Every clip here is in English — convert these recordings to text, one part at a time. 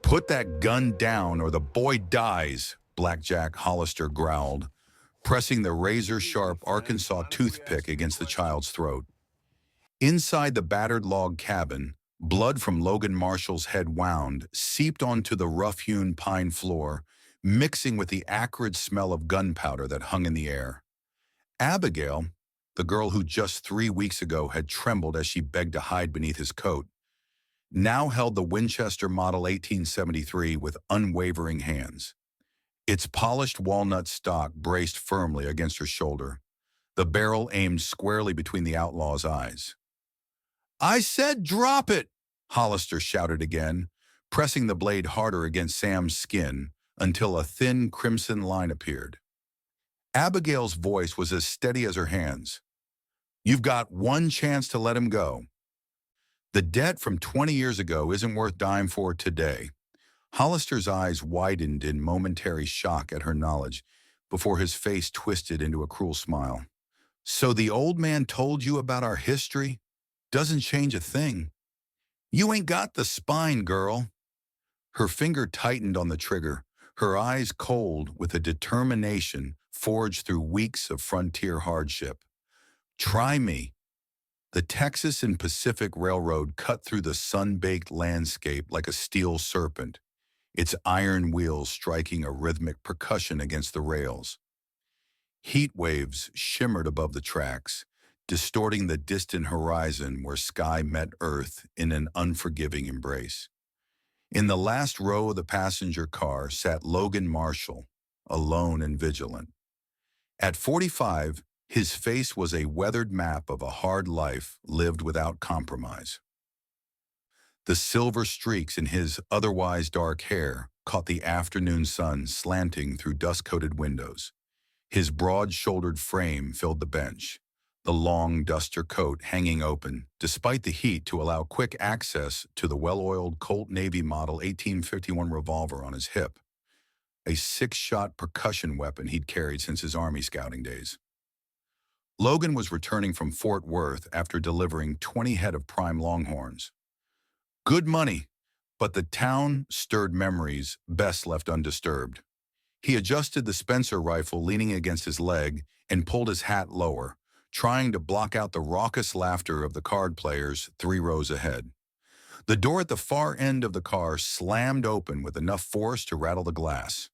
Put that gun down or the boy dies, Blackjack Hollister growled, pressing the razor-sharp Arkansas toothpick against the child's throat. Inside the battered log cabin, blood from Logan Marshall's head wound, seeped onto the rough-hewn pine floor, mixing with the acrid smell of gunpowder that hung in the air. Abigail, the girl who just 3 weeks ago had trembled as she begged to hide beneath his coat, now held the Winchester Model 1873 with unwavering hands. Its polished walnut stock braced firmly against her shoulder, the barrel aimed squarely between the outlaw's eyes. "I said drop it!" Hollister shouted again, pressing the blade harder against Sam's skin until a thin crimson line appeared. Abigail's voice was as steady as her hands. "You've got one chance to let him go. The debt from 20 years ago isn't worth dying for today." Hollister's eyes widened in momentary shock at her knowledge before his face twisted into a cruel smile. "So the old man told you about our history? Doesn't change a thing. You ain't got the spine, girl." Her finger tightened on the trigger, her eyes cold with a determination forged through weeks of frontier hardship. "Try me." The Texas and Pacific Railroad cut through the sun-baked landscape like a steel serpent, its iron wheels striking a rhythmic percussion against the rails. Heat waves shimmered above the tracks, distorting the distant horizon where sky met earth in an unforgiving embrace. In the last row of the passenger car sat Logan Marshall, alone and vigilant. At 45, his face was a weathered map of a hard life lived without compromise. The silver streaks in his otherwise dark hair caught the afternoon sun slanting through dust-coated windows. His broad-shouldered frame filled the bench, the long duster coat hanging open, despite the heat, to allow quick access to the well-oiled Colt Navy Model 1851 revolver on his hip, a 6-shot percussion weapon he'd carried since his Army scouting days. Logan was returning from Fort Worth after delivering 20 head of prime longhorns. Good money, but the town stirred memories best left undisturbed. He adjusted the Spencer rifle leaning against his leg and pulled his hat lower, trying to block out the raucous laughter of the card players 3 rows ahead. The door at the far end of the car slammed open with enough force to rattle the glass.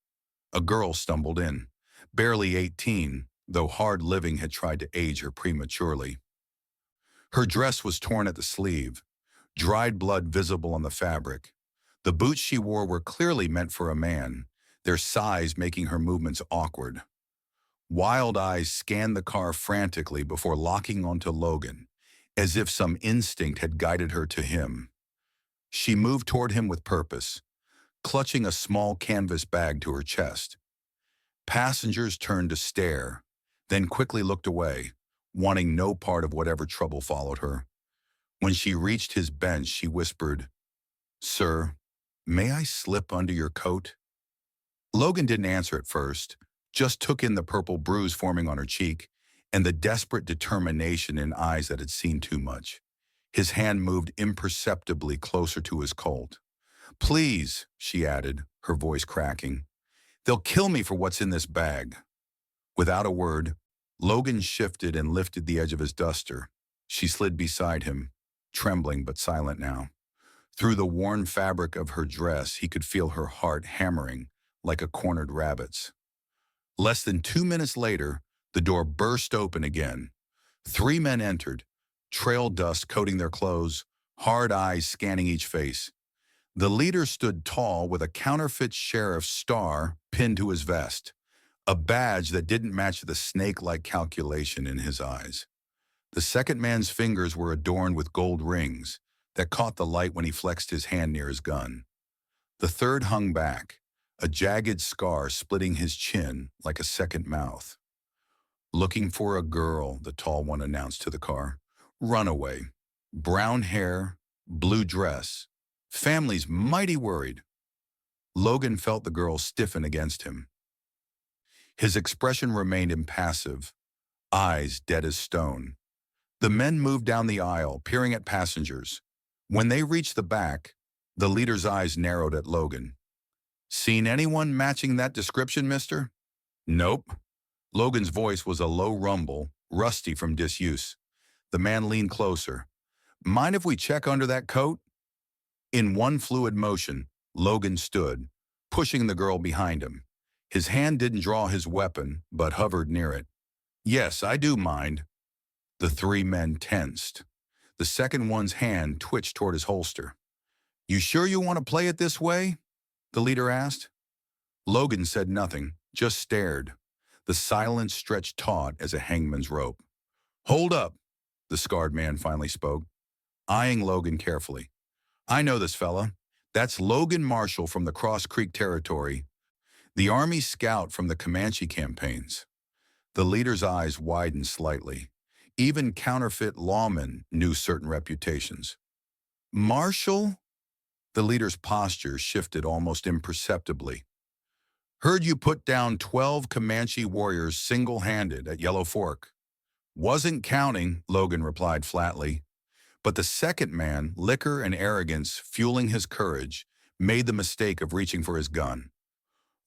A girl stumbled in, barely 18, though hard living had tried to age her prematurely. Her dress was torn at the sleeve, dried blood visible on the fabric. The boots she wore were clearly meant for a man, their size making her movements awkward. Wild eyes scanned the car frantically before locking onto Logan, as if some instinct had guided her to him. She moved toward him with purpose, clutching a small canvas bag to her chest. Passengers turned to stare, then quickly looked away, wanting no part of whatever trouble followed her. When she reached his bench, she whispered, "Sir, may I slip under your coat?" Logan didn't answer at first, just took in the purple bruise forming on her cheek and the desperate determination in eyes that had seen too much. His hand moved imperceptibly closer to his Colt. "Please," she added, her voice cracking. "They'll kill me for what's in this bag." Without a word, Logan shifted and lifted the edge of his duster. She slid beside him, trembling but silent now. Through the worn fabric of her dress, he could feel her heart hammering like a cornered rabbit's. Less than 2 minutes later, the door burst open again. 3 men entered, trail dust coating their clothes, hard eyes scanning each face. The leader stood tall with a counterfeit sheriff's star pinned to his vest, a badge that didn't match the snake-like calculation in his eyes. The second man's fingers were adorned with gold rings that caught the light when he flexed his hand near his gun. The third hung back, a jagged scar splitting his chin like a second mouth. "Looking for a girl," the tall one announced to the car. "Runaway. Brown hair, blue dress. Family's mighty worried." Logan felt the girl stiffen against him. His expression remained impassive, eyes dead as stone. The men moved down the aisle, peering at passengers. When they reached the back, The leader's eyes narrowed at Logan. Seen anyone matching that description, mister? Nope. Logan's voice was a low rumble, rusty from disuse. The man leaned closer. Mind if we check under that coat? In one fluid motion, Logan stood, pushing the girl behind him. His hand didn't draw his weapon, but hovered near it. Yes, I do mind. The three men tensed. The second one's hand twitched toward his holster. You sure you want to play it this way? The leader asked. Logan said nothing, just stared. The silence stretched taut as a hangman's rope. Hold up, the scarred man finally spoke, eyeing Logan carefully. I know this fella. That's Logan Marshall from the Cross Creek Territory, the Army scout from the Comanche campaigns. The leader's eyes widened slightly. Even counterfeit lawmen knew certain reputations. Marshall? The leader's posture shifted almost imperceptibly. Heard you put down 12 Comanche warriors single-handed at Yellow Fork. Wasn't counting, Logan replied flatly. But the second man, liquor and arrogance fueling his courage, made the mistake of reaching for his gun.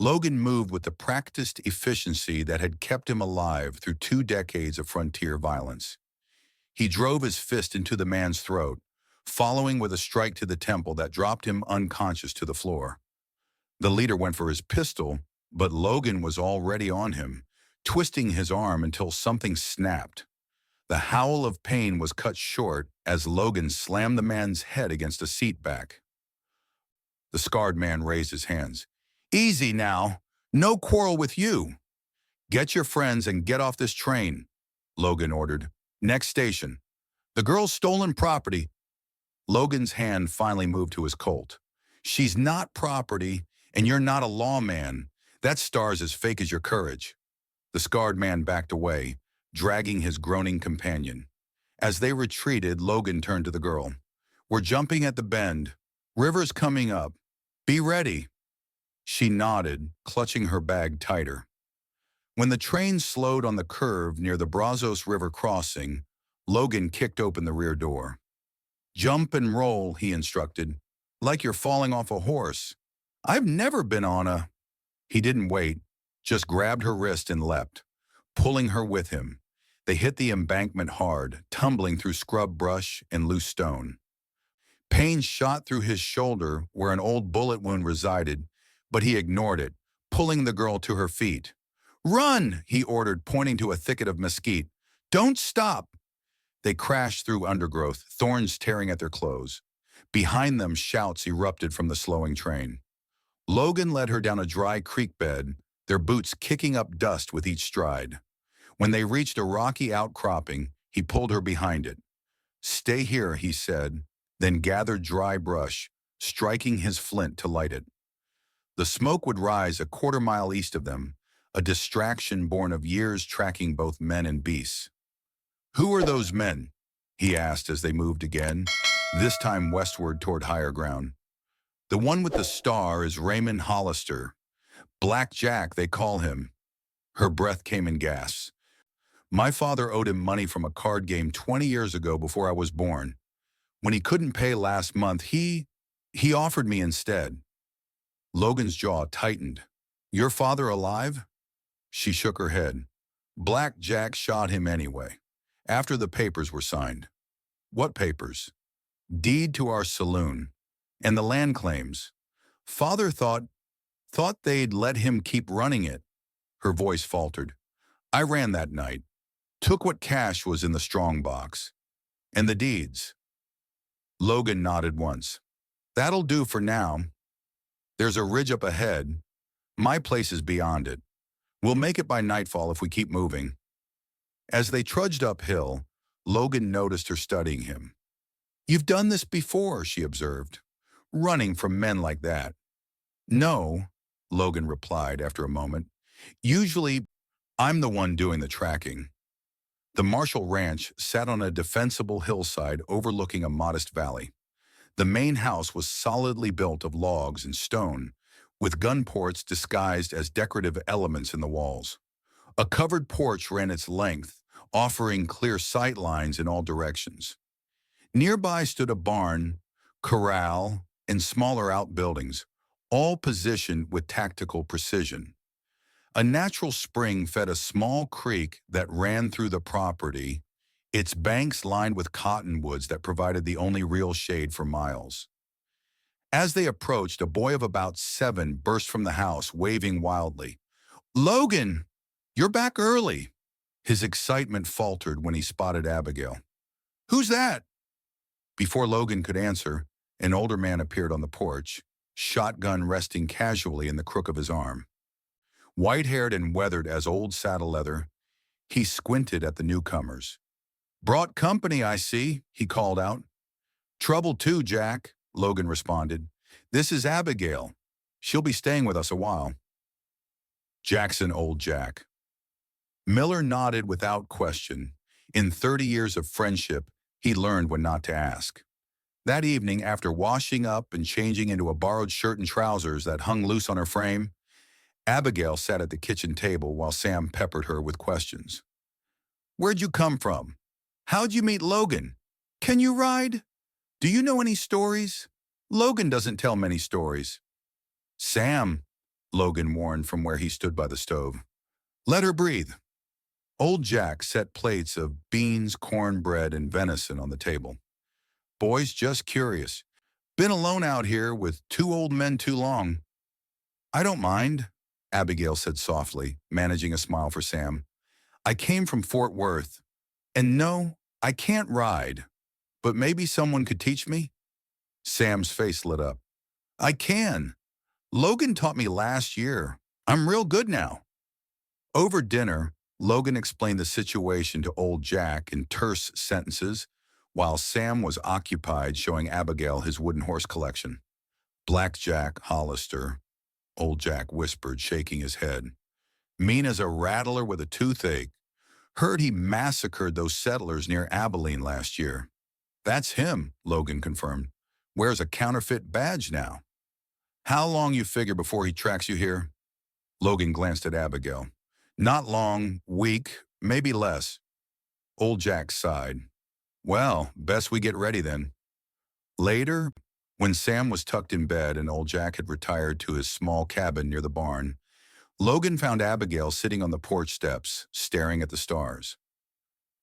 Logan moved with the practiced efficiency that had kept him alive through 2 decades of frontier violence. He drove his fist into the man's throat, following with a strike to the temple that dropped him unconscious to the floor. The leader went for his pistol, but Logan was already on him, twisting his arm until something snapped. The howl of pain was cut short as Logan slammed the man's head against a seat back. The scarred man raised his hands. Easy now. No quarrel with you. Get your friends and get off this train, Logan ordered. Next station. The girl's stolen property. Logan's hand finally moved to his Colt. She's not property, and you're not a lawman. That star's as fake as your courage. The scarred man backed away, dragging his groaning companion. As they retreated, Logan turned to the girl. We're jumping at the bend. River's coming up. Be ready. She nodded, clutching her bag tighter. When the train slowed on the curve near the Brazos River crossing, Logan kicked open the rear door. Jump and roll, he instructed, like you're falling off a horse. I've never been on a... He didn't wait, just grabbed her wrist and leapt, pulling her with him. They hit the embankment hard, tumbling through scrub brush and loose stone. Pain shot through his shoulder where an old bullet wound resided, but he ignored it, pulling the girl to her feet. Run, he ordered, pointing to a thicket of mesquite. Don't stop. They crashed through undergrowth, thorns tearing at their clothes. Behind them, shouts erupted from the slowing train. Logan led her down a dry creek bed, their boots kicking up dust with each stride. When they reached a rocky outcropping, he pulled her behind it. Stay here, he said, then gathered dry brush, striking his flint to light it. The smoke would rise a quarter-mile east of them, a distraction born of years tracking both men and beasts. Who are those men? He asked as they moved again, this time westward toward higher ground. The one with the star is Raymond Hollister. Black Jack, they call him. Her breath came in gasps. My father owed him money from a card game 20 years ago before I was born. When he couldn't pay last month, he offered me instead. Logan's jaw tightened. Your father alive? She shook her head. Black Jack shot him anyway, after the papers were signed. What papers? Deed to our saloon, and the land claims. Father thought they'd let him keep running it. Her voice faltered. I ran that night, took what cash was in the strong box. And the deeds. Logan nodded once. That'll do for now. There's a ridge up ahead. My place is beyond it. We'll make it by nightfall if we keep moving. As they trudged uphill, Logan noticed her studying him. You've done this before, she observed, running from men like that. No, Logan replied after a moment. Usually, I'm the one doing the tracking. The Marshall Ranch sat on a defensible hillside overlooking a modest valley. The main house was solidly built of logs and stone, with gun ports disguised as decorative elements in the walls. A covered porch ran its length, offering clear sight lines in all directions. Nearby stood a barn, corral, and smaller outbuildings, all positioned with tactical precision. A natural spring fed a small creek that ran through the property, its banks lined with cottonwoods that provided the only real shade for miles. As they approached, a boy of about 7 burst from the house, waving wildly. "Logan, you're back early." His excitement faltered when he spotted Abigail. "Who's that?" Before Logan could answer, an older man appeared on the porch, shotgun resting casually in the crook of his arm. White-haired and weathered as old saddle leather, he squinted at the newcomers. "Brought company, I see," he called out. "Trouble too, Jack," Logan responded. "This is Abigail. She'll be staying with us a while." Jackson, old Jack. Miller nodded without question. In 30 years of friendship, he learned when not to ask. That evening, after washing up and changing into a borrowed shirt and trousers that hung loose on her frame, Abigail sat at the kitchen table while Sam peppered her with questions. "Where'd you come from? How'd you meet Logan? Can you ride? Do you know any stories? Logan doesn't tell many stories." "Sam," Logan warned from where he stood by the stove. "Let her breathe." Old Jack set plates of beans, cornbread, and venison on the table. "Boys, just curious. Been alone out here with 2 old men too long." "I don't mind," Abigail said softly, managing a smile for Sam. "I came from Fort Worth. And no, I can't ride. But maybe someone could teach me?" Sam's face lit up. "I can. Logan taught me last year. I'm real good now." Over dinner, Logan explained the situation to old Jack in terse sentences, while Sam was occupied showing Abigail his wooden horse collection. "Black Jack Hollister," old Jack whispered, shaking his head. "Mean as a rattler with a toothache. Heard he massacred those settlers near Abilene last year." "That's him," Logan confirmed. "Wears a counterfeit badge now." "How long you figure before he tracks you here?" Logan glanced at Abigail. "Not long, week, maybe less." Old Jack sighed. "Well, best we get ready then." Later, when Sam was tucked in bed and old Jack had retired to his small cabin near the barn, Logan found Abigail sitting on the porch steps, staring at the stars.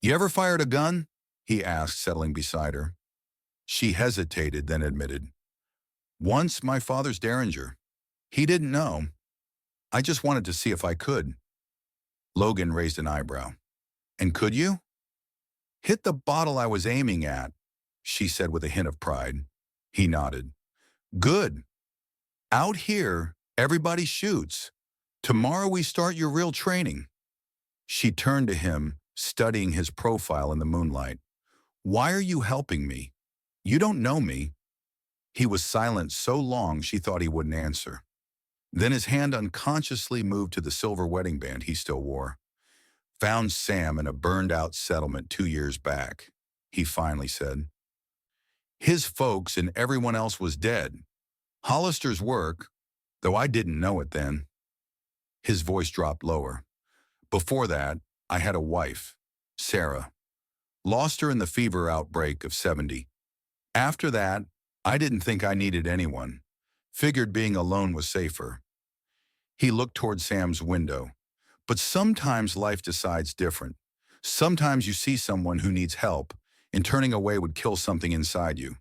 "You ever fired a gun?" he asked, settling beside her. She hesitated, then admitted, "Once, my father's Derringer. He didn't know. I just wanted to see if I could." Logan raised an eyebrow. "And could you?" "Hit the bottle I was aiming at," she said with a hint of pride. He nodded. "Good. Out here, everybody shoots. Tomorrow we start your real training." She turned to him, studying his profile in the moonlight. "Why are you helping me? You don't know me." He was silent so long she thought he wouldn't answer. Then his hand unconsciously moved to the silver wedding band he still wore. "Found Sam in a burned-out settlement 2 years back," he finally said. "His folks and everyone else was dead. Hollister's work, though I didn't know it then." His voice dropped lower. "Before that, I had a wife, Sarah. Lost her in the fever outbreak of 70. After that, I didn't think I needed anyone. Figured being alone was safer." He looked toward Sam's window. "But sometimes life decides different. Sometimes you see someone who needs help, and turning away would kill something inside you."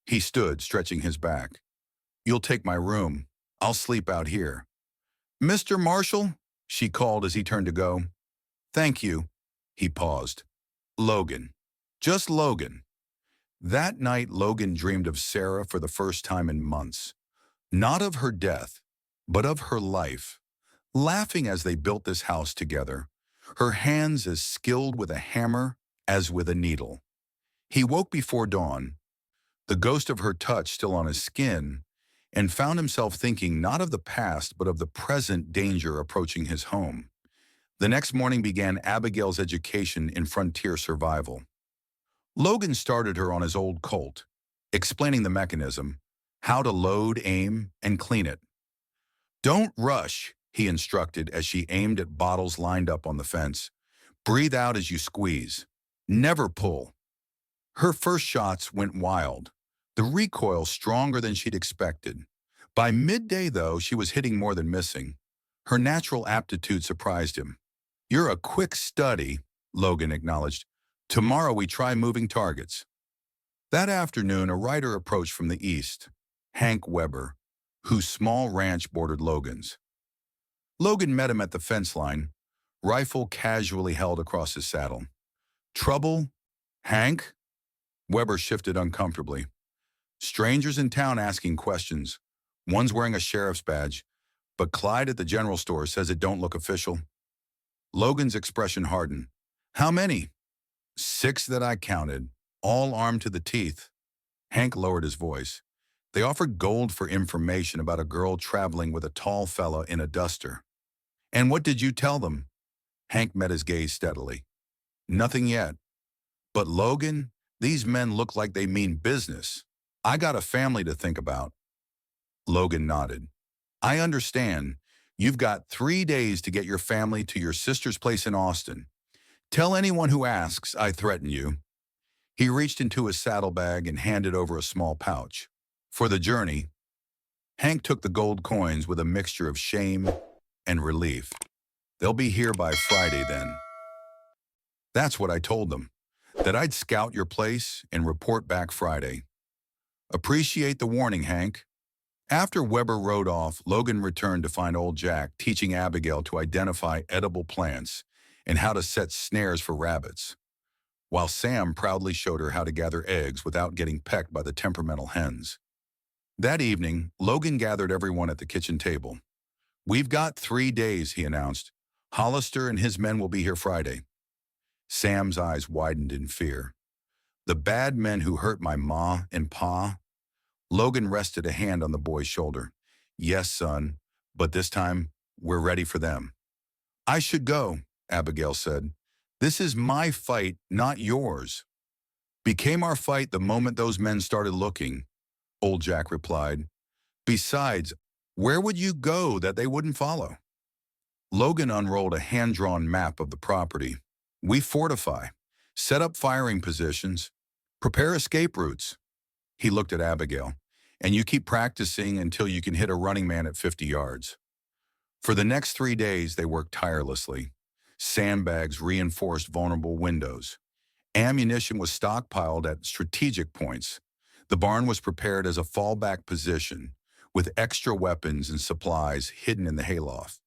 He stood, stretching his back. "You'll take my room. I'll sleep out here." "Mr. Marshall?" she called as he turned to go. "Thank you." He paused. "Logan. Just Logan." That night, Logan dreamed of Sarah for the first time in months. Not of her death, but of her life. Laughing as they built this house together, her hands as skilled with a hammer as with a needle. He woke before dawn, the ghost of her touch still on his skin, and found himself thinking not of the past but of the present danger approaching his home. The next morning began Abigail's education in frontier survival. Logan started her on his old Colt, explaining the mechanism, how to load, aim, and clean it. "Don't rush," he instructed as she aimed at bottles lined up on the fence. "Breathe out as you squeeze. Never pull." Her first shots went wild, The recoil stronger than she'd expected. By midday, though, she was hitting more than missing. Her natural aptitude surprised him. "You're a quick study," Logan acknowledged. "Tomorrow we try moving targets." That afternoon, a rider approached from the east, Hank Weber, whose small ranch bordered Logan's. Logan met him at the fence line, rifle casually held across his saddle. "Trouble, Hank?" Weber shifted uncomfortably. "Strangers in town asking questions. One's wearing a sheriff's badge, but Clyde at the general store says it don't look official." Logan's expression hardened. "How many?" "6 that I counted, all armed to the teeth." Hank lowered his voice. "They offered gold for information about a girl traveling with a tall fella in a duster." "And what did you tell them?" Hank met his gaze steadily. "Nothing yet. But Logan, these men look like they mean business. I got a family to think about." Logan nodded. "I understand. You've got 3 days to get your family to your sister's place in Austin. Tell anyone who asks I threaten you." He reached into his saddlebag and handed over a small pouch. "For the journey." Hank took the gold coins with a mixture of shame and relief. "They'll be here by Friday then." "That's what I told them, that I'd scout your place and report back Friday." "Appreciate the warning, Hank." After Weber rode off, Logan returned to find old Jack teaching Abigail to identify edible plants and how to set snares for rabbits, while Sam proudly showed her how to gather eggs without getting pecked by the temperamental hens. That evening, Logan gathered everyone at the kitchen table. "We've got 3 days," he announced. "Hollister and his men will be here Friday." Sam's eyes widened in fear. "The bad men who hurt my ma and pa?" Logan rested a hand on the boy's shoulder. "Yes, son, but this time we're ready for them." "I should go," Abigail said. "This is my fight, not yours." "Became our fight the moment those men started looking," old Jack replied. "Besides, where would you go that they wouldn't follow?" Logan unrolled a hand-drawn map of the property. "We fortify, set up firing positions, prepare escape routes." He looked at Abigail. "And you keep practicing until you can hit a running man at 50 yards. For the next 3 days, they worked tirelessly. Sandbags reinforced vulnerable windows. Ammunition was stockpiled at strategic points. The barn was prepared as a fallback position, with extra weapons and supplies hidden in the hayloft.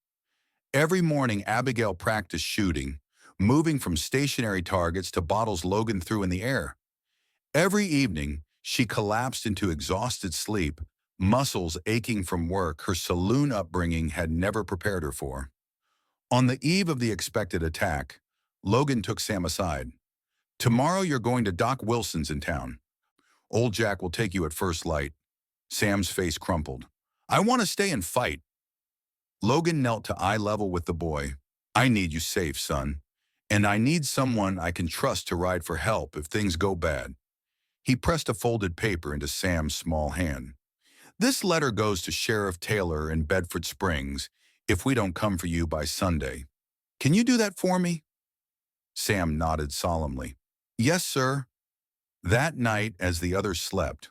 Every morning, Abigail practiced shooting, moving from stationary targets to bottles Logan threw in the air. Every evening, she collapsed into exhausted sleep, muscles aching from work her saloon upbringing had never prepared her for. On the eve of the expected attack, Logan took Sam aside. "Tomorrow you're going to Doc Wilson's in town. Old Jack will take you at first light." Sam's face crumpled. "I want to stay and fight." Logan knelt to eye level with the boy. "I need you safe, son. And I need someone I can trust to ride for help if things go bad." He pressed a folded paper into Sam's small hand. "This letter goes to Sheriff Taylor in Bedford Springs if we don't come for you by Sunday. Can you do that for me?" Sam nodded solemnly. "Yes, sir." That night, as the others slept,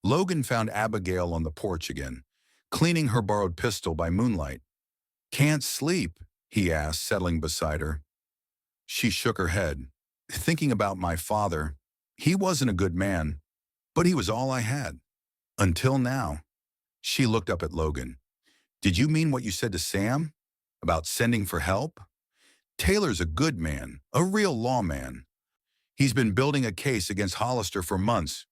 Logan found Abigail on the porch again, cleaning her borrowed pistol by moonlight. "Can't sleep?" he asked, settling beside her. She shook her head. "Thinking about my father. He wasn't a good man, but he was all I had. Until now." She looked up at Logan. "Did you mean what you said to Sam? About sending for help? Taylor's a good man, a real lawman. He's been building a case against Hollister for months,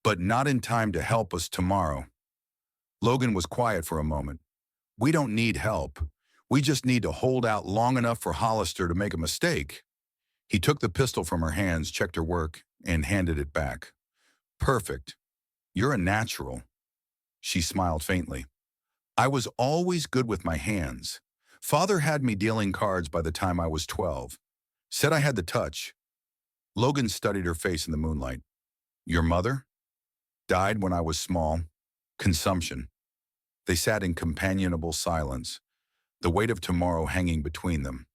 but not in time to help us tomorrow." Logan was quiet for a moment. "We don't need help. We just need to hold out long enough for Hollister to make a mistake." He took the pistol from her hands, checked her work, and handed it back. "Perfect. You're a natural." She smiled faintly. "I was always good with my hands. Father had me dealing cards by the time I was 12. Said I had the touch." Logan studied her face in the moonlight. "Your mother?" "Died when I was small. Consumption." They sat in companionable silence, the weight of tomorrow hanging between them.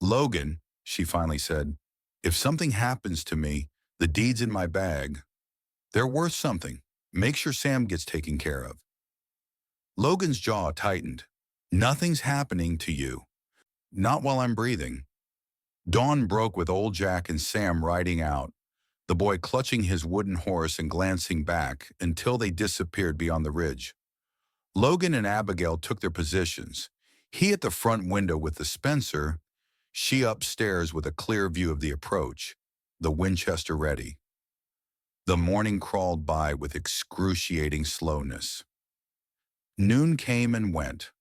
"Logan," she finally said, "if something happens to me, the deed's in my bag. They're worth something." Make sure Sam gets taken care of. Logan's jaw tightened. Nothing's happening to you. Not while I'm breathing. Dawn broke with old Jack and Sam riding out, the boy clutching his wooden horse and glancing back until they disappeared beyond the ridge. Logan and Abigail took their positions, he at the front window with the Spencer, she upstairs with a clear view of the approach, the Winchester ready. The morning crawled by with excruciating slowness. Noon came and went.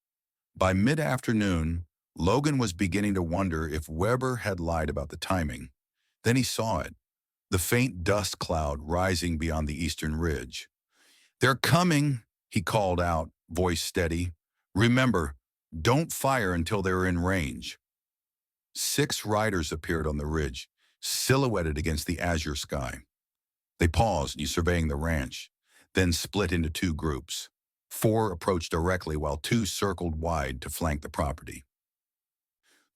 By mid-afternoon, Logan was beginning to wonder if Weber had lied about the timing. Then he saw it, the faint dust cloud rising beyond the eastern ridge. "They're coming," he called out, voice steady. "Remember, don't fire until they're in range." 6 riders appeared on the ridge, silhouetted against the azure sky. They paused, surveying the ranch, then split into 2 groups. 4 approached directly while 2 circled wide to flank the property.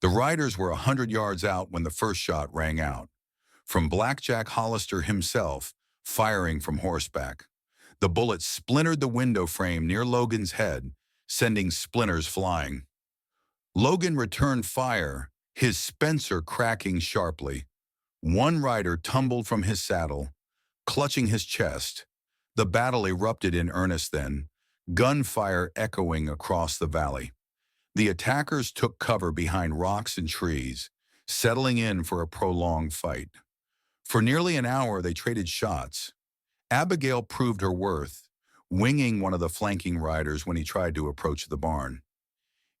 The riders were 100 yards out when the first shot rang out, from Blackjack Hollister himself, firing from horseback. The bullet splintered the window frame near Logan's head, sending splinters flying. Logan returned fire, his Spencer cracking sharply. 1 rider tumbled from his saddle, clutching his chest. The battle erupted in earnest then, gunfire echoing across the valley. The attackers took cover behind rocks and trees, settling in for a prolonged fight. For nearly an hour, they traded shots. Abigail proved her worth, winging one of the flanking riders when he tried to approach the barn.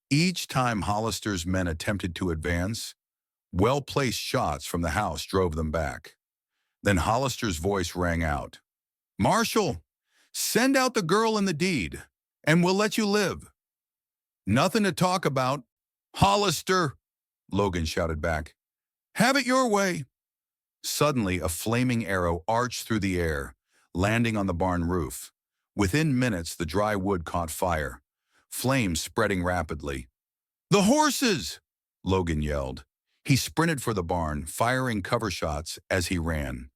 Each time Hollister's men attempted to advance, well-placed shots from the house drove them back. Then Hollister's voice rang out. "Marshal, send out the girl and the deed, and we'll let you live." "Nothing to talk about." "Hollister," Logan shouted back. "Have it your way." Suddenly, a flaming arrow arched through the air, landing on the barn roof. Within minutes, the dry wood caught fire, flames spreading rapidly. "The horses!" Logan yelled. He sprinted for the barn, firing cover shots as he ran.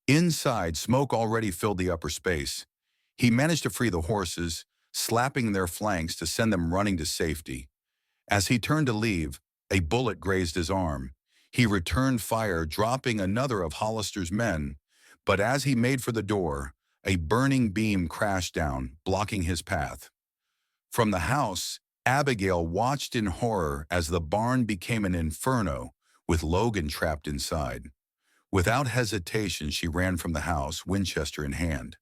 Inside, smoke already filled the upper space. He managed to free the horses, slapping their flanks to send them running to safety. As he turned to leave, a bullet grazed his arm. He returned fire, dropping another of Hollister's men, but as he made for the door, a burning beam crashed down, blocking his path. From the house, Abigail watched in horror as the barn became an inferno, with Logan trapped inside. Without hesitation, she ran from the house, Winchester in hand.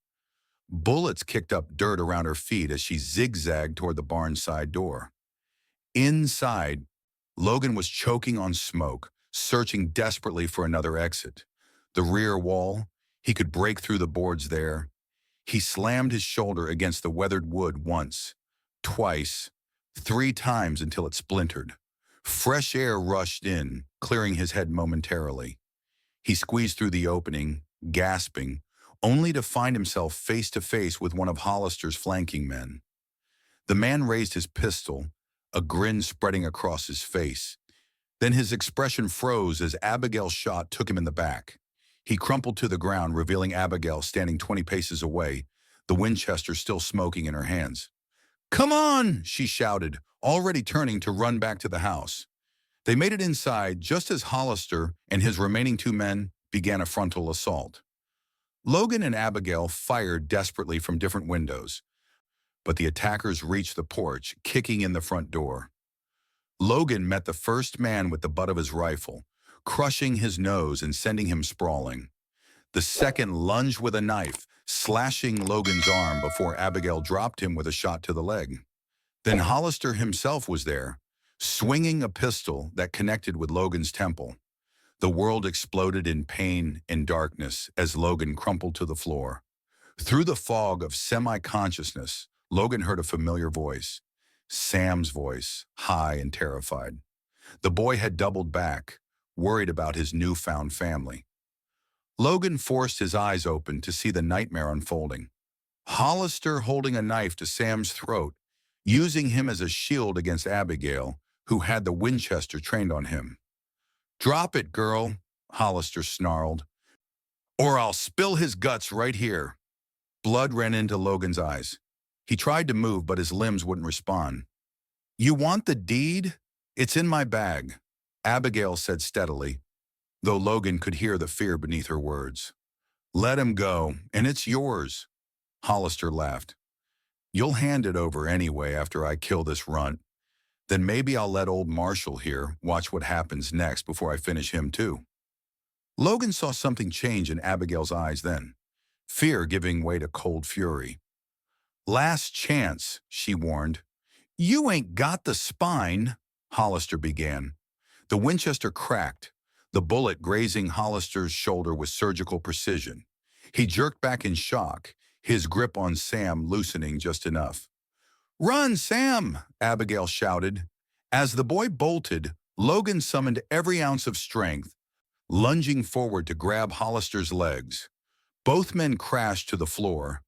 Bullets kicked up dirt around her feet as she zigzagged toward the barn's side door. Inside, Logan was choking on smoke, searching desperately for another exit. The rear wall, he could break through the boards there. He slammed his shoulder against the weathered wood once, twice, 3 times until it splintered. Fresh air rushed in, clearing his head momentarily. He squeezed through the opening, gasping, only to find himself face to face with one of Hollister's flanking men. The man raised his pistol, a grin spreading across his face. Then his expression froze as Abigail's shot took him in the back. He crumpled to the ground, revealing Abigail standing 20 paces away, the Winchester still smoking in her hands. "Come on!" she shouted, already turning to run back to the house. They made it inside just as Hollister and his remaining 2 men began a frontal assault. Logan and Abigail fired desperately from different windows, but the attackers reached the porch, kicking in the front door. Logan met the first man with the butt of his rifle, crushing his nose and sending him sprawling. The second lunged with a knife, slashing Logan's arm before Abigail dropped him with a shot to the leg. Then Hollister himself was there, swinging a pistol that connected with Logan's temple. The world exploded in pain and darkness as Logan crumpled to the floor. Through the fog of semi-consciousness, Logan heard a familiar voice. Sam's voice, high and terrified. The boy had doubled back, worried about his newfound family. Logan forced his eyes open to see the nightmare unfolding. Hollister holding a knife to Sam's throat, using him as a shield against Abigail, who had the Winchester trained on him. "Drop it, girl," Hollister snarled, "or I'll spill his guts right here." Blood ran into Logan's eyes. He tried to move, but his limbs wouldn't respond. "You want the deed? It's in my bag," Abigail said steadily, though Logan could hear the fear beneath her words. "Let him go, and it's yours." Hollister laughed. "You'll hand it over anyway after I kill this runt. Then maybe I'll let old Marshall here watch what happens next before I finish him too." Logan saw something change in Abigail's eyes then, fear giving way to cold fury. "Last chance," she warned. "You ain't got the spine," Hollister began. The Winchester cracked, the bullet grazing Hollister's shoulder with surgical precision. He jerked back in shock, his grip on Sam loosening just enough. "Run, Sam!" Abigail shouted. As the boy bolted, Logan summoned every ounce of strength, lunging forward to grab Hollister's legs. Both men crashed to the floor.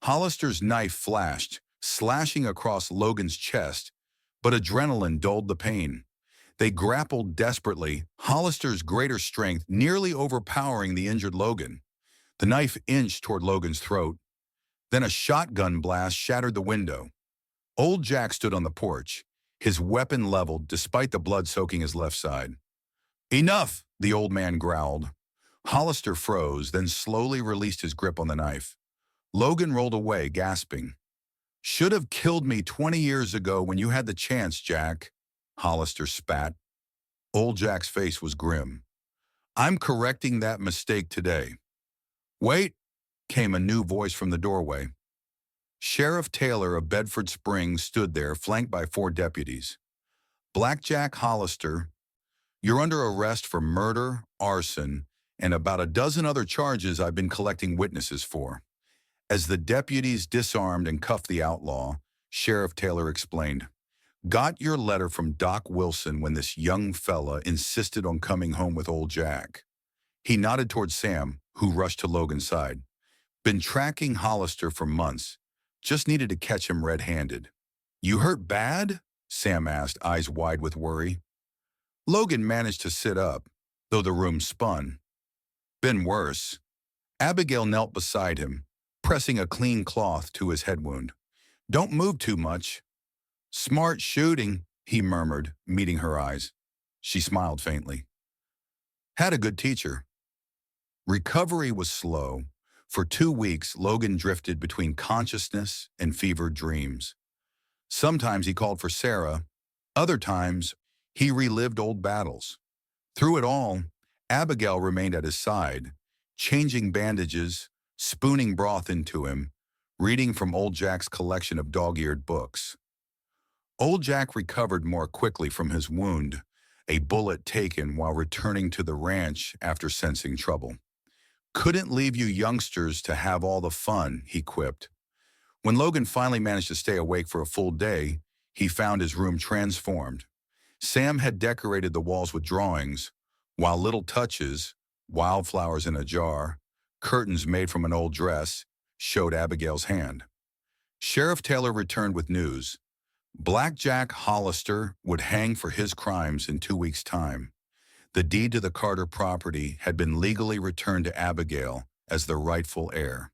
Hollister's knife flashed, slashing across Logan's chest, but adrenaline dulled the pain. They grappled desperately, Hollister's greater strength nearly overpowering the injured Logan. The knife inched toward Logan's throat. Then a shotgun blast shattered the window. Old Jack stood on the porch, his weapon leveled despite the blood soaking his left side. "Enough," the old man growled. Hollister froze, then slowly released his grip on the knife. Logan rolled away, gasping. "Should have killed me 20 years ago when you had the chance, Jack," Hollister spat. Old Jack's face was grim. "I'm correcting that mistake today." "Wait," came a new voice from the doorway. Sheriff Taylor of Bedford Springs stood there, flanked by 4 deputies. "Blackjack Hollister, you're under arrest for murder, arson, and about a dozen other charges I've been collecting witnesses for." As the deputies disarmed and cuffed the outlaw, Sheriff Taylor explained, "Got your letter from Doc Wilson when this young fella insisted on coming home with old Jack." He nodded toward Sam, who rushed to Logan's side. "Been tracking Hollister for months. Just needed to catch him red-handed." "You hurt bad?" Sam asked, eyes wide with worry. Logan managed to sit up, though the room spun. "Been worse." Abigail knelt beside him, pressing a clean cloth to his head wound. "Don't move too much." "Smart shooting," he murmured, meeting her eyes. She smiled faintly. "Had a good teacher." Recovery was slow. For 2 weeks, Logan drifted between consciousness and fevered dreams. Sometimes he called for Sarah. Other times, he relived old battles. Through it all, Abigail remained at his side, changing bandages, spooning broth into him, reading from old Jack's collection of dog-eared books. Old Jack recovered more quickly from his wound, a bullet taken while returning to the ranch after sensing trouble. "Couldn't leave you youngsters to have all the fun," he quipped. When Logan finally managed to stay awake for a full day, he found his room transformed. Sam had decorated the walls with drawings, while little touches, wildflowers in a jar, curtains made from an old dress, showed Abigail's hand. Sheriff Taylor returned with news. Blackjack Hollister would hang for his crimes in 2 weeks' time. The deed to the Carter property had been legally returned to Abigail as the rightful heir.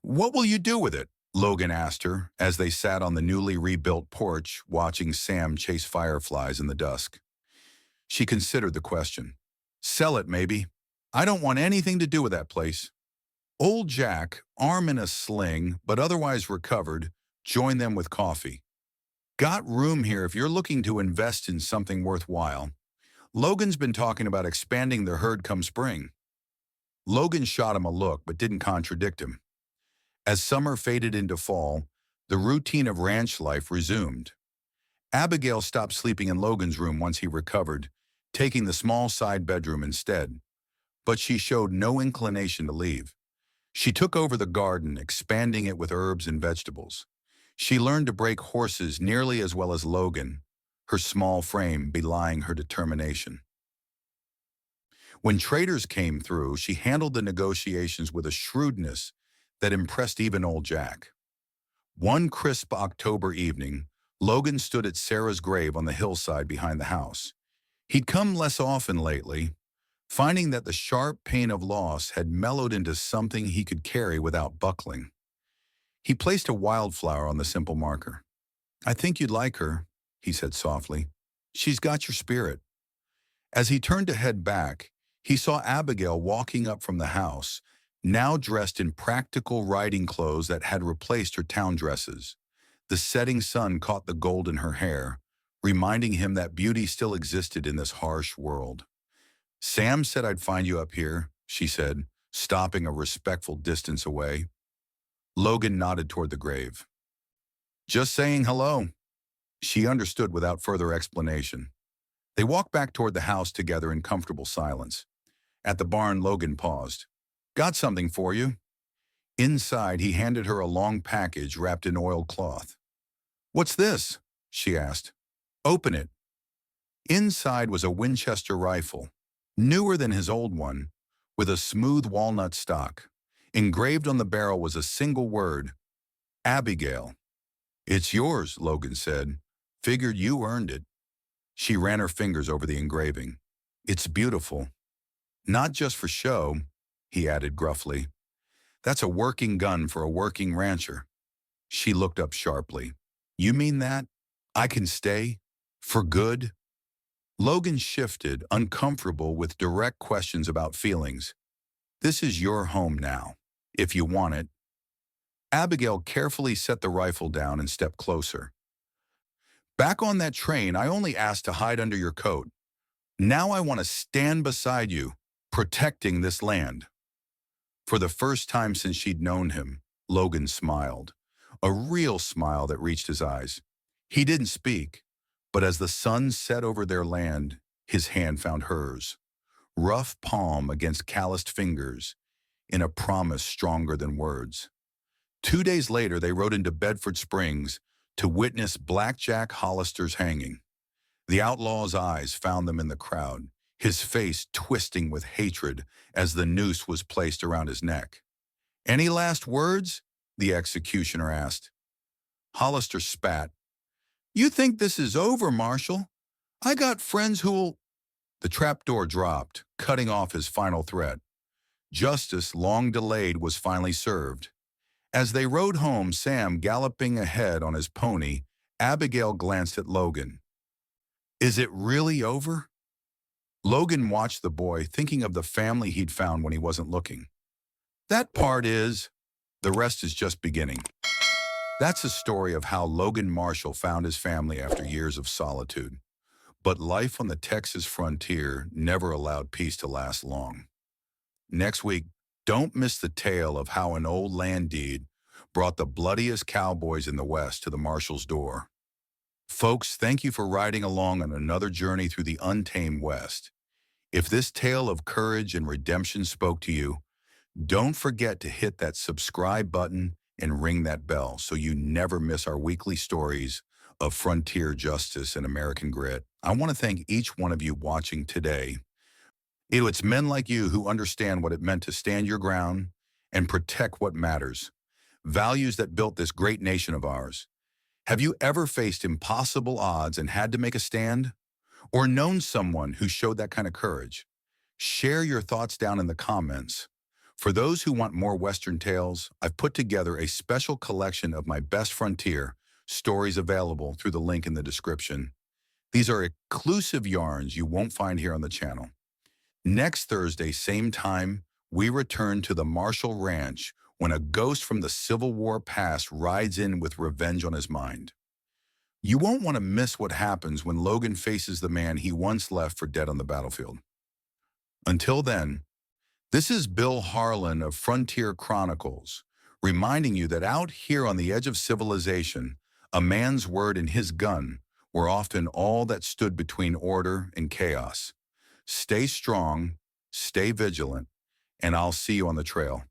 "What will you do with it?" Logan asked her as they sat on the newly rebuilt porch watching Sam chase fireflies in the dusk. She considered the question. "Sell it, maybe. I don't want anything to do with that place." Old Jack, arm in a sling but otherwise recovered, joined them with coffee. "Got room here if you're looking to invest in something worthwhile. Logan's been talking about expanding the herd come spring." Logan shot him a look but didn't contradict him. As summer faded into fall, the routine of ranch life resumed. Abigail stopped sleeping in Logan's room once he recovered, taking the small side bedroom instead. But she showed no inclination to leave. She took over the garden, expanding it with herbs and vegetables. She learned to break horses nearly as well as Logan, her small frame belying her determination. When traders came through, she handled the negotiations with a shrewdness that impressed even old Jack. One crisp October evening, Logan stood at Sarah's grave on the hillside behind the house. He'd come less often lately, finding that the sharp pain of loss had mellowed into something he could carry without buckling. He placed a wildflower on the simple marker. "I think you'd like her," he said softly. "She's got your spirit." As he turned to head back, he saw Abigail walking up from the house, now dressed in practical riding clothes that had replaced her town dresses. The setting sun caught the gold in her hair, reminding him that beauty still existed in this harsh world. "Sam said I'd find you up here," she said, stopping a respectful distance away. Logan nodded toward the grave. "Just saying hello." She understood without further explanation. They walked back toward the house together in comfortable silence. At the barn, Logan paused. "Got something for you." Inside, he handed her a long package wrapped in oiled cloth. "What's this?" she asked. "Open it." Inside was a Winchester rifle, newer than his old one, with a smooth walnut stock. Engraved on the barrel was a single word, "Abigail." "It's yours," Logan said. "Figured you earned it." She ran her fingers over the engraving. "It's beautiful. Not just for show," he added gruffly. "That's a working gun for a working rancher." She looked up sharply. "You mean that? I can stay? For good?" Logan shifted, uncomfortable with direct questions about feelings. "This is your home now, if you want it." Abigail carefully set the rifle down and stepped closer. "Back on that train, I only asked to hide under your coat. Now I want to stand beside you, protecting this land." For the first time since she'd known him, Logan smiled. A real smile that reached his eyes. He didn't speak, but as the sun set over their land, his hand found hers. Rough palm against calloused fingers, in a promise stronger than words. 2 days later, they rode into Bedford Springs to witness Blackjack Hollister's hanging. The outlaw's eyes found them in the crowd, his face twisting with hatred as the noose was placed around his neck. "Any last words?" the executioner asked. Hollister spat. "You think this is over, Marshal? I got friends who'll—" The trapdoor dropped, cutting off his final threat. Justice, long delayed, was finally served. As they rode home, Sam galloping ahead on his pony, Abigail glanced at Logan. "Is it really over?" Logan watched the boy, thinking of the family he'd found when he wasn't looking. "That part is. The rest is just beginning." That's a story of how Logan Marshall found his family after years of solitude. But life on the Texas frontier never allowed peace to last long. Next week, don't miss the tale of how an old land deed brought the bloodiest cowboys in the West to the Marshal's door. Folks, thank you for riding along on another journey through the untamed West. If this tale of courage and redemption spoke to you, don't forget to hit that subscribe button and ring that bell so you never miss our weekly stories of frontier justice and American grit. I want to thank each one of you watching today. It's men like you who understand what it meant to stand your ground and protect what matters. Values that built this great nation of ours. Have you ever faced impossible odds and had to make a stand? Or known someone who showed that kind of courage? Share your thoughts down in the comments. For those who want more Western tales, I've put together a special collection of my best frontier stories available through the link in the description. These are exclusive yarns you won't find here on the channel. Next Thursday, same time, we return to the Marshall Ranch when a ghost from the Civil War past rides in with revenge on his mind. You won't want to miss what happens when Logan faces the man he once left for dead on the battlefield. Until then, this is Bill Harlan of Frontier Chronicles, reminding you that out here on the edge of civilization, a man's word and his gun were often all that stood between order and chaos. Stay strong, stay vigilant, and I'll see you on the trail.